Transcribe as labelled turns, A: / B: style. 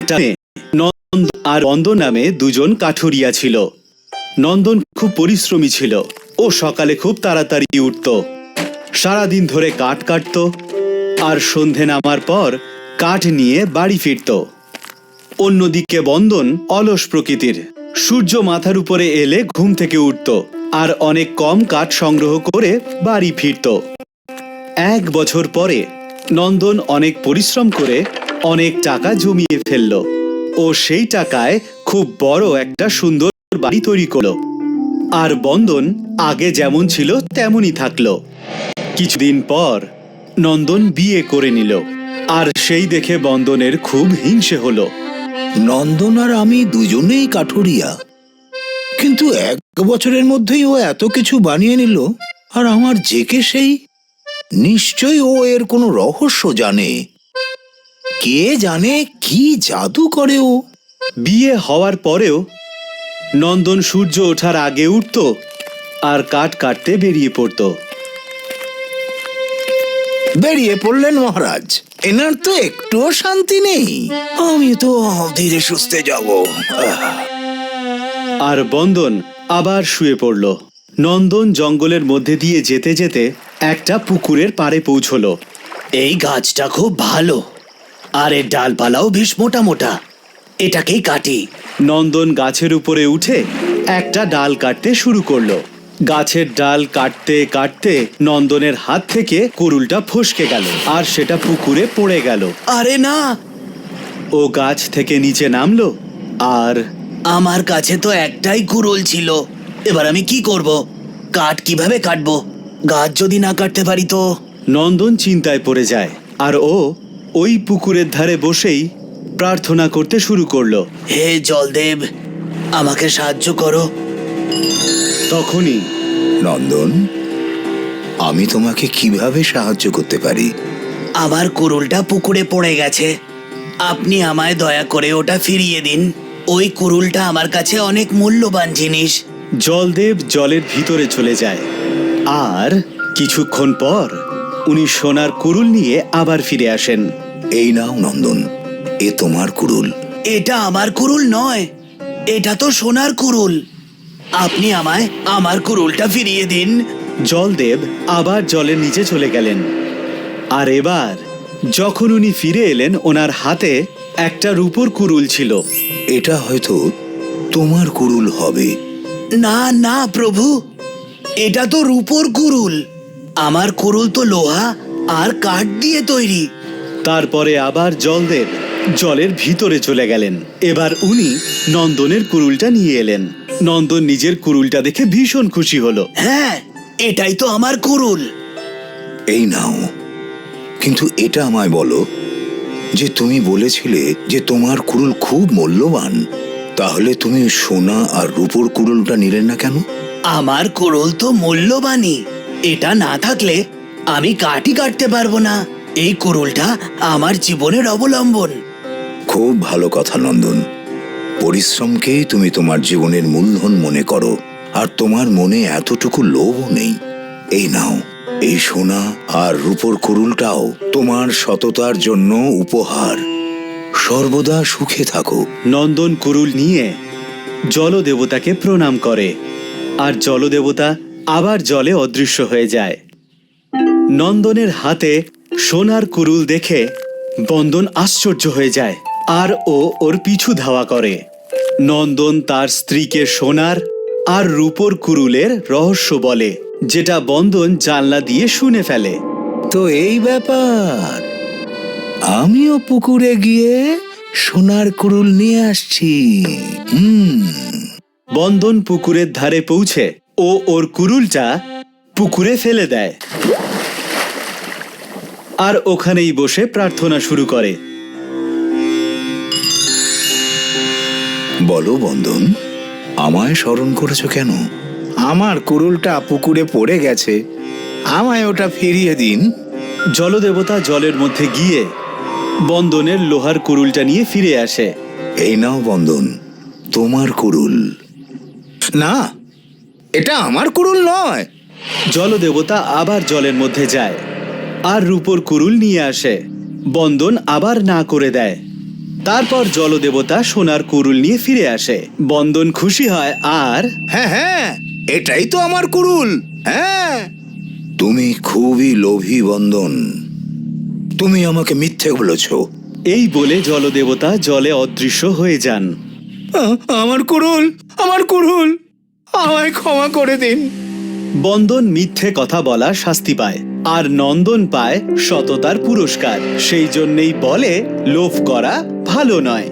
A: একটা নন্দন আর বন্দন নামে দুজন কাঠুরিয়া ছিল। নন্দন খুব পরিশ্রমী ছিল। ও সকালে খুব তাড়াতাড়ি উঠত, সারাদিন ধরে কাঠ কাটত, আর সন্ধে নামার পর কাঠ নিয়ে বাড়ি ফিরত। অন্যদিকে বন্দন অলস প্রকৃতির। সূর্য মাথার উপরে এলে ঘুম থেকে উঠত আর অনেক কম কাঠ সংগ্রহ করে বাড়ি ফিরত। 1 বছর পরে নন্দন অনেক পরিশ্রম করে অনেক টাকা জমিয়ে ফেলল। ও সেই টাকায় খুব বড় একটা সুন্দর বাড়ি তৈরি করল। আর বন্দন আগে যেমন ছিল তেমনই থাকলো। কিছুদিন পর নন্দন বিয়ে করে নিল, আর সেই দেখে বন্দনের খুব হিংসে হলো।
B: নন্দন আর আমি দুজনেই কাঠুরিয়া, কিন্তু 1 বছরের মধ্যেই ও এত কিছু বানিয়ে নিল, আর আমার জেকে সেই। নিশ্চয়ই ও এর কোনো রহস্য জানে। কে জানে কি জাদু করে ও।
A: বিয়ে হওয়ার পরেও নন্দন সূর্য ওঠার আগে উঠত আর কাঠ কাটতে বেরিয়ে পড়ত।
B: বেরিয়ে পড়লেন মহারাজ, এনার তো একটুও শান্তি নেই। আমি তো ধীরে সুস্থে যাব।
A: আর বন্দন আবার শুয়ে পড়ল। নন্দন জঙ্গলের মধ্যে দিয়ে যেতে যেতে একটা পুকুরের পাড়ে পৌঁছলো।
C: এই গাছটা খুব ভালো, আর এর ডালপালাও বেশ মোটা মোটা। এটাকেই কাটি।
A: নন্দন গাছের উপরে উঠে একটা ডাল কাটতে শুরু করলো। গাছের ডাল কাটতে কাটতে নন্দনের হাত থেকে কুড়ুলটা ফসকে গেল আর সেটা পুকুরে পড়ে গেল।
C: আরে না!
A: ও গাছ থেকে নিচে নামলো। আর
C: আমার কাছে তো একটাই কুড়ুল ছিল। এবার আমি কি করব? কাঠ কিভাবে কাটবো? গাছ যদি না কাটতে পারি তো?
A: নন্দন চিন্তায় পড়ে যায়, আর ও ওই পুকুরের ধারে বসেই প্রার্থনা করতে শুরু করলো।
C: হে জলদেব, আমাকে সাহায্য করো।
A: তখনই
B: নন্দন, আমি তোমাকে কিভাবে সাহায্য করতে পারি?
C: আমার কুড়ুলটা পুকুরে পড়ে গেছে। আপনি আমায় দয়া করে ওটা ফিরিয়ে দিন। ওই কুড়ুলটা আমার কাছে অনেক মূল্যবান জিনিস।
A: জলদেব জলের ভিতরে চলে যায়, আর কিছুক্ষণ পর উনি সোনার কুড়ুল নিয়ে আবার ফিরে আসেন।
B: এই নাও নন্দন, এ তোমার কুড়ুল।
C: এটা আমার কুড়ুল নয়, এটা তো সোনার কুড়ুল। আপনি আমায় আমার কুড়ুলটা ফিরিয়ে দিন।
A: জলদেব আবার জলের নিচে চলে গেলেন, আর এবার যখন উনি ফিরে এলেন ওনার হাতে একটা রূপোর কুড়ুল ছিল।
B: এটা হয়তো তোমার কুড়ুল হবে।
C: না না প্রভু, এটা তো রূপোর কুড়ুল। আমার কুড়ুল তো লোহা আর কাঠ দিয়ে তৈরি।
A: তারপরে আবার জলদেব জলের ভিতরে চলে গেলেন। এবার উনি নন্দনের কুড়ুলটা নিয়ে এলেন। নন্দন নিজের কুড়ুলটা দেখে ভীষণ খুশি হলো।
C: হ্যাঁ, এটাই তো আমার কুড়ুল।
B: এই নাও, কিন্তু এটা আমায় বলো যে তুমি বলেছিলে যে তোমার কুড়ুল খুব মূল্যবান, তাহলে তুমি সোনা আর রূপোর কুড়ুলটা নিলে না কেন?
C: আমার কুড়ুল তো মূল্যবানই। এটা না থাকলে আমি কাঠই কাটতে পারবো না। এই কুড়ুলটা আমার জীবনের অবলম্বন।
B: খুব ভালো কথা নন্দন। পরিশ্রমকেই তুমি তোমার জীবনের মূলধন মনে করো, আর তোমার মনে এতটুকু লোভও নেই। এই নাও, এই সোনা আর রূপোর কুড়ুলটাও তোমার সততার জন্য উপহার। সর্বদা সুখে থাকো।
A: নন্দন কুড়ুল নিয়ে জলদেবতাকে প্রণাম করে, আর জলদেবতা আবার জলে অদৃশ্য হয়ে যায়। নন্দনের হাতে সোনার কুড়ুল দেখে বন্দন আশ্চর্য হয়ে যায়, আর ও ওর পিছু ধাওয়া করে। নন্দন তার স্ত্রীকে সোনার আর রূপোর কুড়ুলের রহস্য বলে, যেটা বন্দন জানলা দিয়ে শুনে ফেলে।
B: তো এই ব্যাপার, আমিও পুকুরে গিয়ে সোনার কুড়ুল নিয়ে আসছি।
A: বন্দন পুকুরের ধারে পৌঁছে ও ওর কুড়ুলটা পুকুরে ফেলে দেয়, আর ওখানেই বসে প্রার্থনা শুরু করে।
B: বলো বন্দন, আমায় স্মরণ করেছো কেন? আমার কুড়ুলটা পুকুরে পড়ে গেছে, আমায় ওটা ফিরিয়ে দিন।
A: জলদেবতা জলের মধ্যে গিয়ে বন্দনের লোহার কুড়ুলটা নিয়ে ফিরে আসে।
B: এই নাও বন্দন, তোমার কুড়ুল। না, এটা আমার কুড়ুল নয়।
A: জলদেবতা আবার জলের মধ্যে যায় আর রূপোর কুড়ুল নিয়ে আসে। বন্দন আবার না করে দেয়। তারপর জলদেবতা সোনার কুড়ুল নিয়ে ফিরে আসে। বন্দন খুশি হয় আর
B: হ্যাঁ হ্যাঁ, এটাই তো আমার কুড়ুল। হ্যাঁ, তুমি খুবই লোভী বন্দন, তুমি আমাকে মিথ্যে বলেছ।
A: এই বলে জলদেবতা জলে অদৃশ্য হয়ে যান।
B: আমার কুড়ুল, আমার কুড়ুল, আমায় ক্ষমা করে দিন।
A: বন্দন মিথ্যে কথা বলা শাস্তি পায়, আর নন্দন পায় সততার পুরস্কার। সেই জন্যেই বলে লোভ করা ভালো নয়।